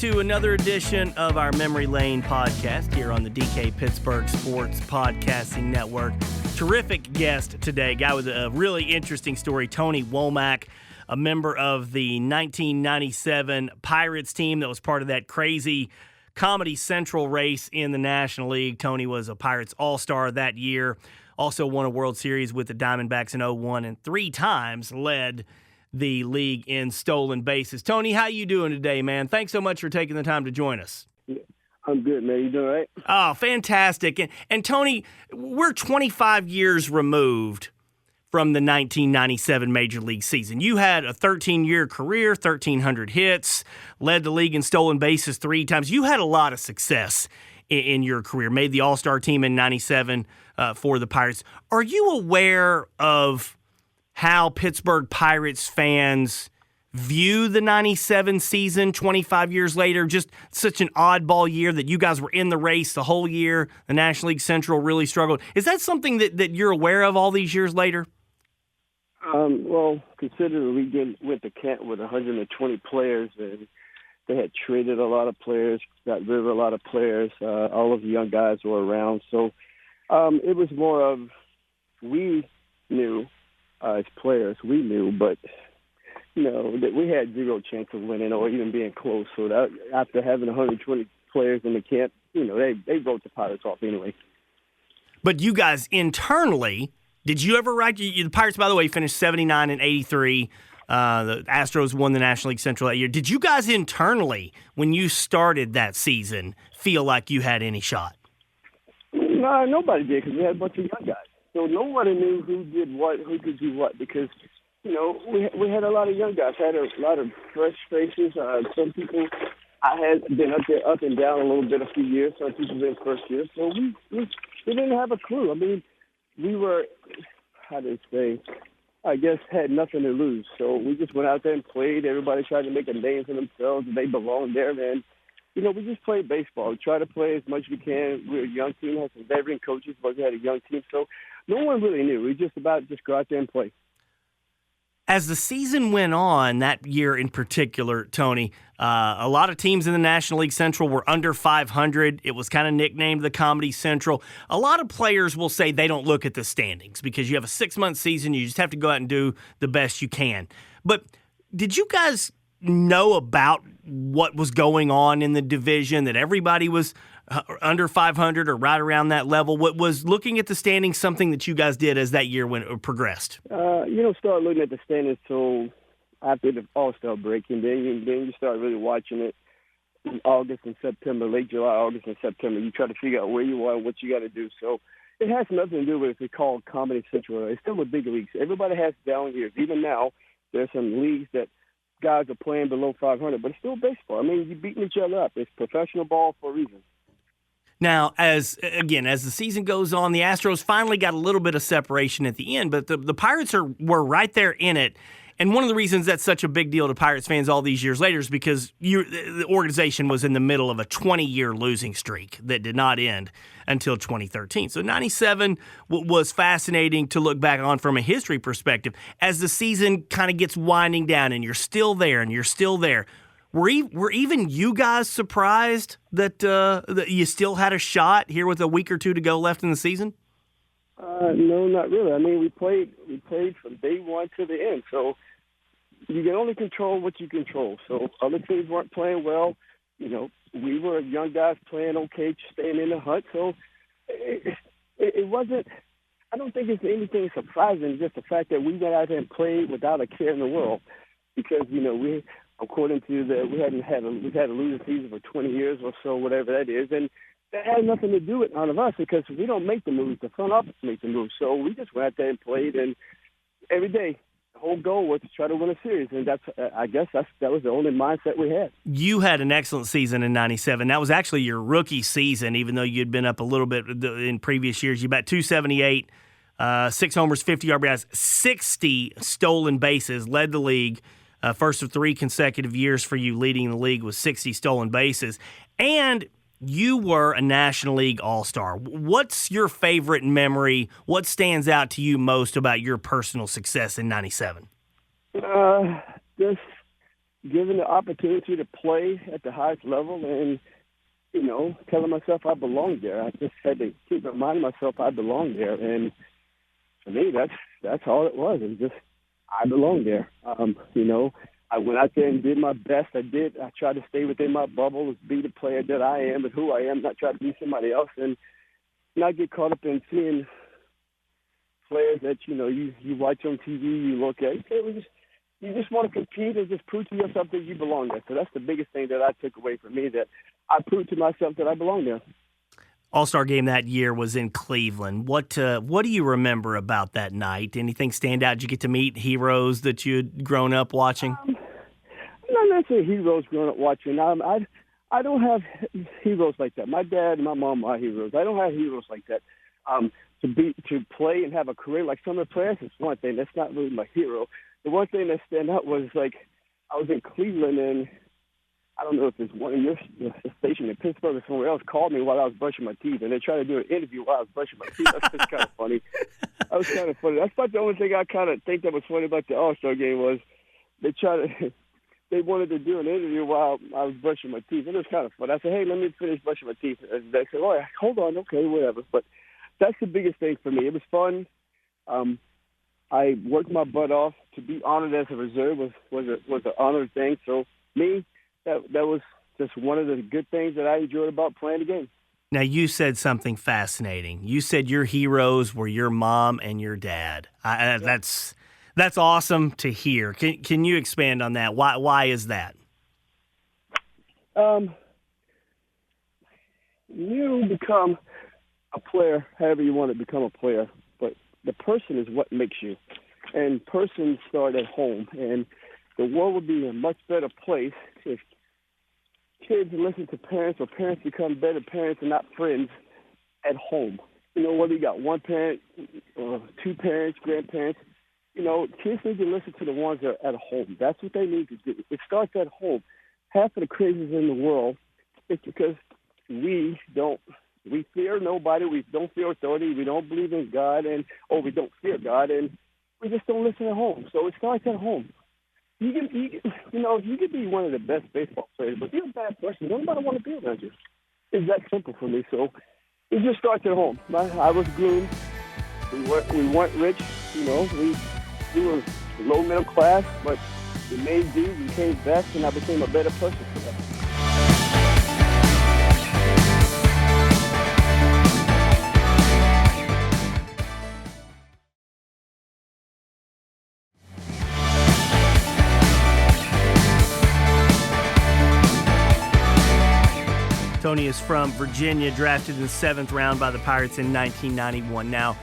to another edition of our Memory Lane podcast here on the DK Pittsburgh Sports Podcasting Network. Terrific guest today, guy with a really interesting story, Tony Womack, a member of the 1997 Pirates team that was part of that crazy Comedy Central race in the National League. Tony was a Pirates All-Star that year, also won a World Series with the Diamondbacks in 2001, and 3 times led the league in stolen bases. Tony, how you doing today, man? Thanks so much for taking the time to join us. I'm good, man. You doing all right? Oh, fantastic. And Tony, we're 25 years removed from the 1997 Major League season. You had a 13-year career, 1,300 hits, led the league in stolen bases 3 times. You had a lot of success in your career, made the All-Star team in 97 for the Pirates. Are you aware of how Pittsburgh Pirates fans view the 97 season 25 years later? Just such an oddball year that you guys were in the race the whole year. The National League Central really struggled. Is that something that you're aware of all these years later? Well, considering we went to camp with 120 players, and they had traded a lot of players, got rid of a lot of players. All of the young guys were around. So it was more of we knew as players, we knew, but that we had zero chance of winning or even being close. So that after having 120 players in the camp, they wrote the Pirates off anyway. But you guys internally, did you ever write? The Pirates, by the way, finished 79 and 83. The Astros won the National League Central that year. Did you guys internally, when you started that season, feel like you had any shot? No, nobody did, because we had a bunch of young guys. So nobody knew who did what, who could do what, because we had a lot of young guys, had a lot of fresh faces. Some people I had been up and down a little bit a few years. Some people been first year, so we didn't have a clue. I mean, we were, I guess, had nothing to lose. So we just went out there and played. Everybody tried to make a name for themselves, and they belonged there. And we just played baseball. We tried to play as much as we can. We were a young team, had some veteran coaches, but we had a young team, so no one really knew. We just go out there and play. As the season went on, that year in particular, Tony, a lot of teams in the National League Central were under 500. It was kind of nicknamed the Comedy Central. A lot of players will say they don't look at the standings because you have a 6-month season. You just have to go out and do the best you can. But did you guys know about what was going on in the division, that everybody was under 500 or right around that level? What was looking at the standings something that you guys did as that year when it progressed? You don't start looking at the standings till after the All-Star break, and then you start really watching it in August and September, late July, August and September. You try to figure out where you are and what you got to do. So it has nothing to do with if it's called Comedy Central. It's still a big league. Everybody has down years. Even now, there's some leagues that guys are playing below 500, but it's still baseball. I mean, you're beating each other up. It's professional ball for a reason. Now, as the season goes on, the Astros finally got a little bit of separation at the end, but the Pirates were right there in it. And one of the reasons that's such a big deal to Pirates fans all these years later is because the organization was in the middle of a 20-year losing streak that did not end until 2013. So 97 was fascinating to look back on from a history perspective. As the season kind of gets winding down and you're still there, were even you guys surprised that you still had a shot here with a week or two to go left in the season? No, not really. I mean, we played from day one to the end. So you can only control what you control. So other teams weren't playing well. We were young guys playing okay, staying in the hunt. So it wasn't. I don't think it's anything surprising. Just the fact that we went out there and played without a care in the world, because we. According to we've had a losing season for 20 years or so, whatever that is, and that had nothing to do with none of us because we don't make the moves. The front office make the moves. So we just went out there and played, and every day the whole goal was to try to win a series, and that was the only mindset we had. You had an excellent season in 97. That was actually your rookie season, even though you'd been up a little bit in previous years. You bat 278, 6 homers, 50 RBIs, 60 stolen bases, led the league. First of 3 consecutive years for you leading the league with 60 stolen bases. And you were a National League All-Star. What's your favorite memory? What stands out to you most about your personal success in 97? Just given the opportunity to play at the highest level and, telling myself I belong there. I just had to keep reminding myself I belong there. And for me, that's all it was. It was just I belong there. I went out there and did my best. I tried to stay within my bubble, be the player that I am and who I am, not try to be somebody else, and not get caught up in seeing players that, you watch on TV, you look at. You just want to compete and just prove to yourself that you belong there. So that's the biggest thing that I took away from me, that I proved to myself that I belong there. All-Star game that year was in Cleveland. What do you remember about that night? Anything stand out? Did you get to meet heroes that you'd grown up watching? Not necessarily heroes growing up watching. I don't have heroes like that. My dad and my mom are heroes. I don't have heroes like that. To play and have a career like some of the players is one thing. That's not really my hero. The one thing that stand out was, like, I was in Cleveland, and I don't know if it's one of your station in Pittsburgh or somewhere else called me while I was brushing my teeth, and they tried to do an interview while I was brushing my teeth. That's just kind of funny. That was kind of funny. That's about the only thing I kind of think that was funny about the All-Star game was they wanted to do an interview while I was brushing my teeth. It was kind of fun. I said, hey, let me finish brushing my teeth. And they said, oh, hold on, okay, whatever. But that's the biggest thing for me. It was fun. I worked my butt off. To be honored as a reserve was an honored thing. So me, that was just one of the good things that I enjoyed about playing the game. Now, you said something fascinating. You said your heroes were your mom and your dad. That's awesome to hear. Can you expand on that? Why is that? You become a player however you want to become a player, but the person is what makes you. And persons start at home. And the world would be a much better place if kids listen to parents, or parents become better parents and not friends at home. Whether you got one parent or two parents, grandparents, kids need to listen to the ones that are at home. That's what they need to do. It starts at home. Half of the crazies in the world is because we fear nobody. We don't fear authority. We don't believe in God, we don't fear God, and we just don't listen at home. So it starts at home. You can be one of the best baseball players, but if you're a bad person, nobody want to be around you. It's that simple for me. So it just starts at home. I was groomed. We weren't rich. We were low middle class, but we made do. We became best, and I became a better person for that. Tony is from Virginia, drafted in the 7th round by the Pirates in 1991. Now,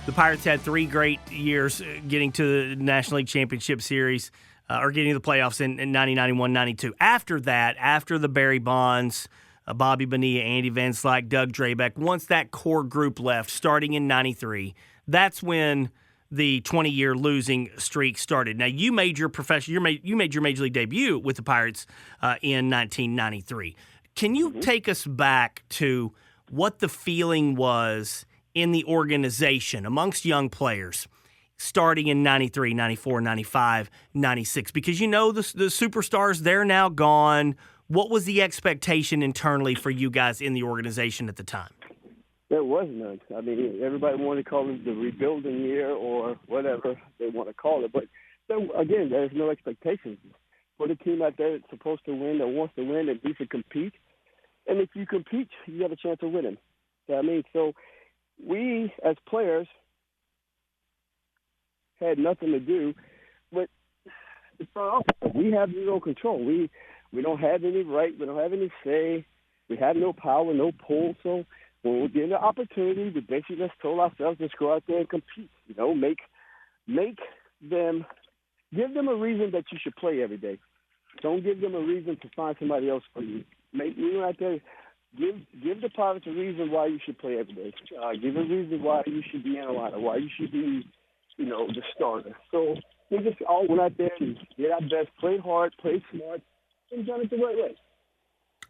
the Pirates had 3 great years getting to the National League Championship Series, or getting to the playoffs in 1991-92. After that, after the Barry Bonds, Bobby Bonilla, Andy Van Slyke, Doug Drabeck, once that core group left, starting in 93, that's when the 20-year losing streak started. Now, you made your Major League debut with the Pirates in 1993. Can you take us back to what the feeling was in the organization amongst young players starting in 93, 94, 95, 96? Because the superstars, they're now gone. What was the expectation internally for you guys in the organization at the time? There was none. I mean, everybody wanted to call it the rebuilding year or whatever they want to call it. But again, there's no expectations. Put a team out there that's supposed to win, that wants to win, that needs to compete. And if you compete, you have a chance of winning. So we, as players, had nothing to do with the front office. We have zero control. We don't have any right. We don't have any say. We have no power, no pull. So when we're given the opportunity, we basically just told ourselves, just go out there and compete. Give them a reason that you should play every day. Don't give them a reason to find somebody else for you. Out there, give the Pirates a reason why you should play every day. Give a reason why you should be in a lineup, why you should be, the starter. So we just all went out there and did our best, played hard, played smart, and done it the right way.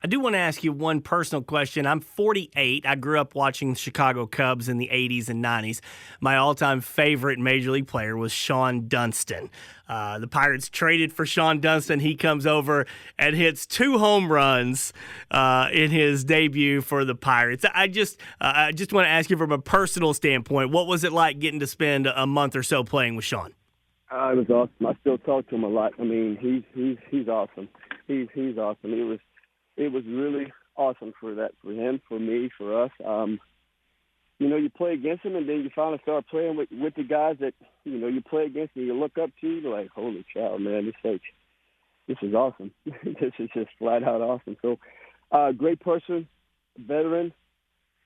I do want to ask you one personal question. I'm 48. I grew up watching the Chicago Cubs in the 80s and 90s. My all-time favorite Major League player was Sean Dunston. The Pirates traded for Sean Dunston. He comes over and hits 2 home runs in his debut for the Pirates. I just want to ask you from a personal standpoint, what was it like getting to spend a month or so playing with Sean? It was awesome. I still talk to him a lot. I mean, he's awesome. He's awesome. It was really awesome for him, for me, for us. You play against him, and then you finally start playing with the guys that, you play against and you look up to. You're like, holy cow, man, this is awesome. This is just flat out awesome. So, great person, veteran.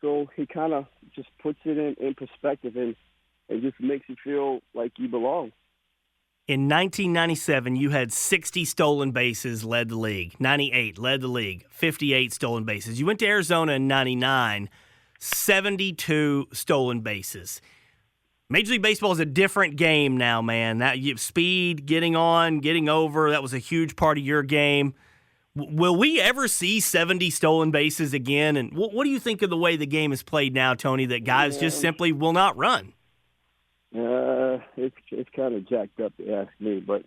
So he kind of just puts it in perspective and just makes you feel like you belong. In 1997, you had 60 stolen bases, led the league. 98, led the league. 58 stolen bases. You went to Arizona in 99, 72 stolen bases. Major League Baseball is a different game now, man. That you have speed, getting on, getting over. That was a huge part of your game. Will we ever see 70 stolen bases again? And what do you think of the way the game is played now, Tony, that guys just simply will not run? It's kind of jacked up, to ask me, but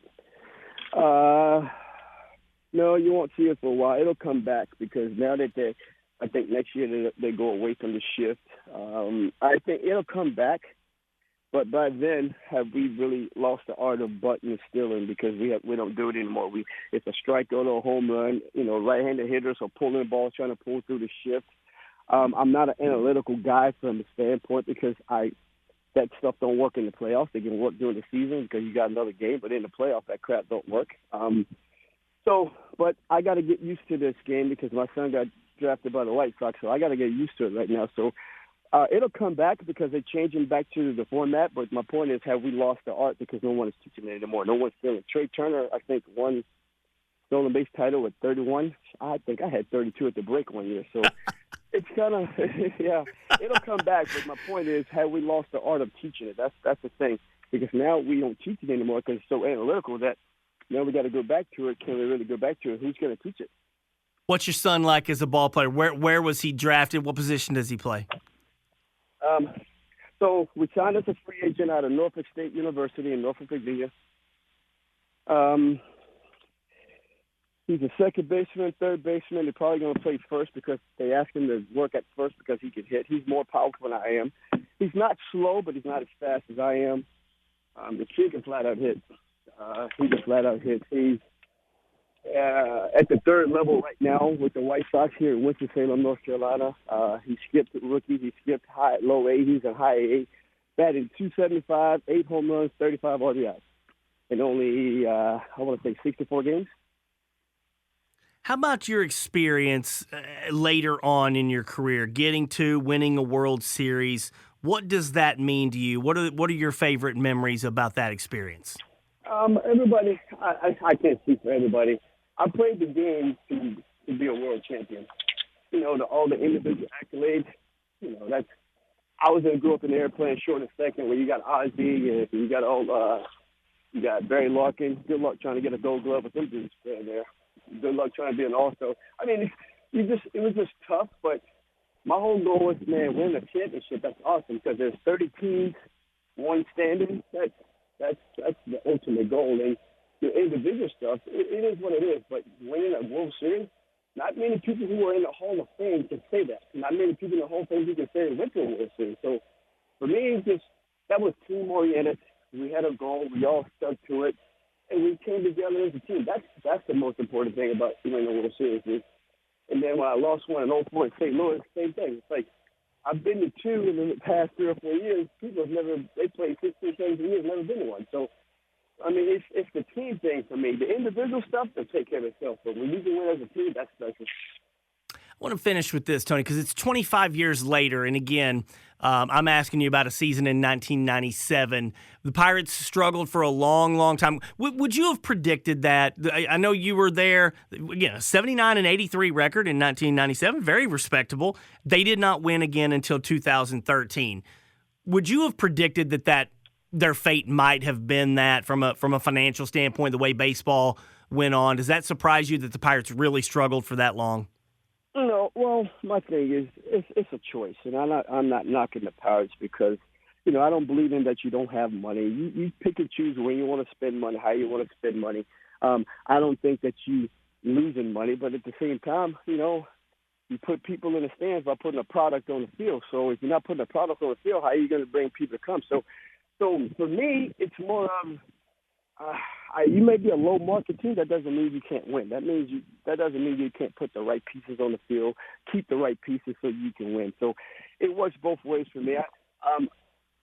no, you won't see it for a while. It'll come back because now that I think next year they go away from the shift. I think it'll come back, but by then, have we really lost the art of button stealing because we don't do it anymore? It's a strikeout or a home run. Right-handed hitters are pulling the ball, trying to pull through the shift. I'm not an analytical guy from the standpoint because that stuff don't work in the playoffs. They can work during the season because you got another game, but in the playoffs, that crap don't work. But I got to get used to this game because my son got drafted by the White Sox, so I got to get used to it right now. So it'll come back because they're changing back to the format, but my point is, have we lost the art because no one is teaching it anymore? No one's feeling. Trey Turner, I think, won stolen base title with 31. I think I had 32 at the break one year, so it's kind of, yeah, it'll come back. But my point is, have we lost the art of teaching it? That's the thing. Because now we don't teach it anymore because it's so analytical that now we got to go back to it. Can we really go back to it? Who's going to teach it? What's your son like as a ball player? Where was he drafted? What position does he play? So we signed as a free agent out of Norfolk State University in Norfolk, Virginia. He's a second baseman, third baseman. They're probably going to play first because they asked him to work at first because he can hit. He's more powerful than I am. He's not slow, but he's not as fast as I am. The kid can flat out hit. He can flat out hit. He's at the third level right now with the White Sox here in Winston-Salem, North Carolina. He skipped rookies. He skipped low 80s and high 80s. Batted .275, 8 home runs, 35 RBIs. In only, I want to say 64 games. How about your experience later on in your career, getting to winning a World Series? What does that mean to you? What are your favorite memories about that experience? Everybody, I can't speak for everybody. I played the game to be a world champion. All the individual accolades. I grew up in the air playing short and second where you got Ozzie and you got Barry Larkin. Good luck trying to get a Gold Glove with them dudes playing there. Good luck trying to be an all-star. I mean, it was just tough, but my whole goal was, man, win a championship. That's awesome because there's 30 teams, one standing. That's the ultimate goal. And the individual stuff, it is what it is. But winning a World Series, not many people who are in the Hall of Fame can say that. Not many people in the Hall of Fame who can say they went to a World Series. So for me, that was team-oriented. We had a goal. We all stuck to it. And we came together as a team. That's the most important thing about winning the World Series. And then when I lost one in 04 in St. Louis, same thing. It's like I've been to two in the past 3 or 4 years. People have they played 16 games a year, never been to one. So, I mean, it's the team thing for me. The individual stuff, they'll take care of itself. But when you can win as a team, that's special. I want to finish with this, Tony, because it's 25 years later. And again, I'm asking you about a season in 1997. The Pirates struggled for a long, long time. Would you have predicted that? I know you were there. Again, a 79-83 record in 1997, very respectable. They did not win again until 2013. Would you have predicted that their fate might have been that from a financial standpoint, the way baseball went on? Does that surprise you that the Pirates really struggled for that long? my thing is it's a choice, and I'm not knocking the Pirates because I don't believe in that you don't have money. You pick and choose when you want to spend money, how you want to spend money. I don't think that you losing money, but at the same time, you put people in the stands by putting a product on the field. So if you're not putting a product on the field, how are you going to bring people to come? So for me, it's more of you may be a low market team. That doesn't mean you can't win. That doesn't mean you can't put the right pieces on the field, keep the right pieces so you can win. So it works both ways for me.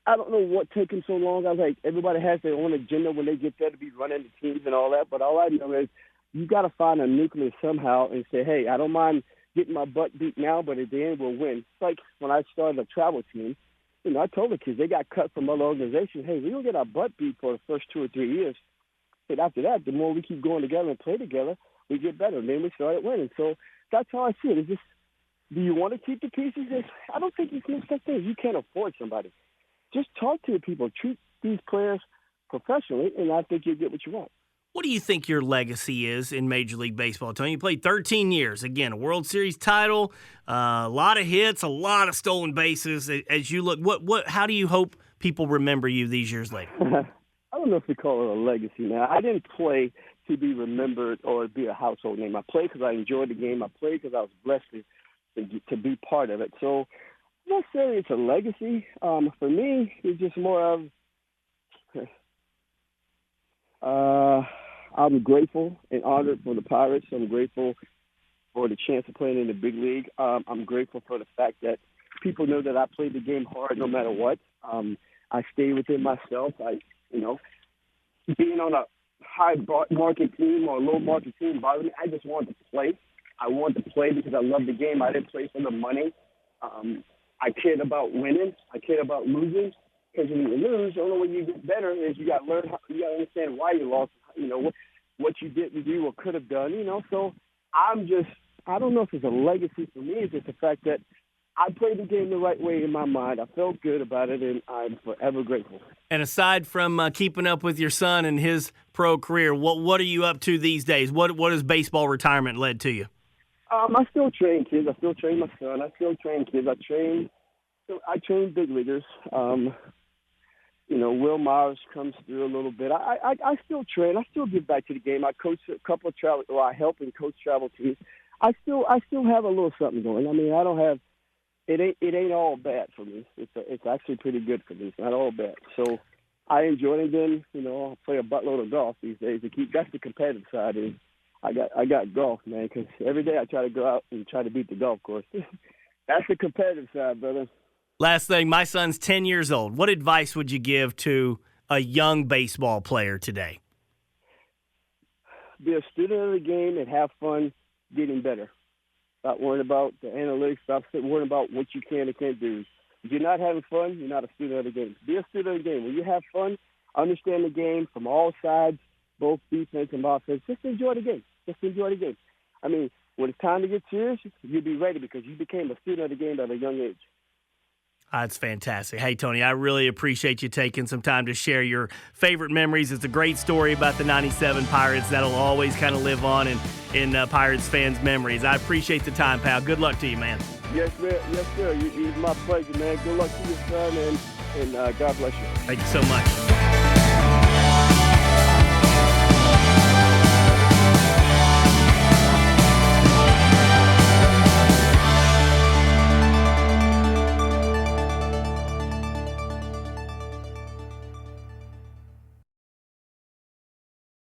I don't know what took him so long. I was like, everybody has their own agenda when they get there to be running the teams and all that. But all I know is you got to find a nucleus somehow and say, hey, I don't mind getting my butt beat now, but at the end we'll win. It's like when I started a travel team, I told the kids, they got cut from other organizations. Hey, we don't get our butt beat for the first 2 or 3 years. But after that, the more we keep going together and play together, we get better. And then we started winning. So that's how I see it. It's just, do you want to keep the pieces? I don't think it's no such thing. You can't afford somebody. Just talk to the people. Treat these players professionally, and I think you'll get what you want. What do you think your legacy is in Major League Baseball, Tony? You played 13 years. Again, a World Series title, a lot of hits, a lot of stolen bases. As you look, how do you hope people remember you these years later? I don't know if we call it a legacy now. I didn't play to be remembered or be a household name. I played because I enjoyed the game. I played because I was blessed to be part of it. So I'm not saying it's a legacy. For me, it's just more of I'm grateful and honored for the Pirates. I'm grateful for the chance of playing in the big league. I'm grateful for the fact that people know that I played the game hard no matter what. I stay within myself. Being on a high market team or a low market team bothered me. I just wanted to play. I wanted to play because I love the game. I didn't play for the money. I cared about winning. I cared about losing. Because when you lose, the only way you get better is you got to learn. You got to understand why you lost. What you didn't do or could have done. So I don't know if it's a legacy for me. It's just the fact that I played the game the right way in my mind. I felt good about it, and I'm forever grateful. And aside from keeping up with your son and his pro career, what are you up to these days? What has baseball retirement led to you? I still train kids. I still train my son. I still train kids. I train big leaguers. Will Myers comes through a little bit. I still train. I still give back to the game. I coach a couple of travel, or I help and coach travel teams. I still have a little something going. I mean, I don't have. It ain't all bad for me. It's actually pretty good for me. It's not all bad. So I enjoy it. Then I play a buttload of golf these days. That's the competitive side. Is I got golf, man. Because every day I try to go out and try to beat the golf course. That's the competitive side, brother. Last thing, my son's 10 years old. What advice would you give to a young baseball player today? Be a student of the game and have fun getting better. Stop worrying about the analytics. Stop worrying about what you can and can't do. If you're not having fun, you're not a student of the game. Be a student of the game. When you have fun, understand the game from all sides, both defense and offense. Just enjoy the game. Just enjoy the game. I mean, when it's time to get serious, you'll be ready because you became a student of the game at a young age. That's fantastic. Hey, Tony, I really appreciate you taking some time to share your favorite memories. It's a great story about the 97 Pirates that'll always kind of live on in Pirates fans' memories. I appreciate the time, pal. Good luck to you, man. Yes, man. Yes, sir. It's my pleasure, man. Good luck to your son, and God bless you. Thank you so much.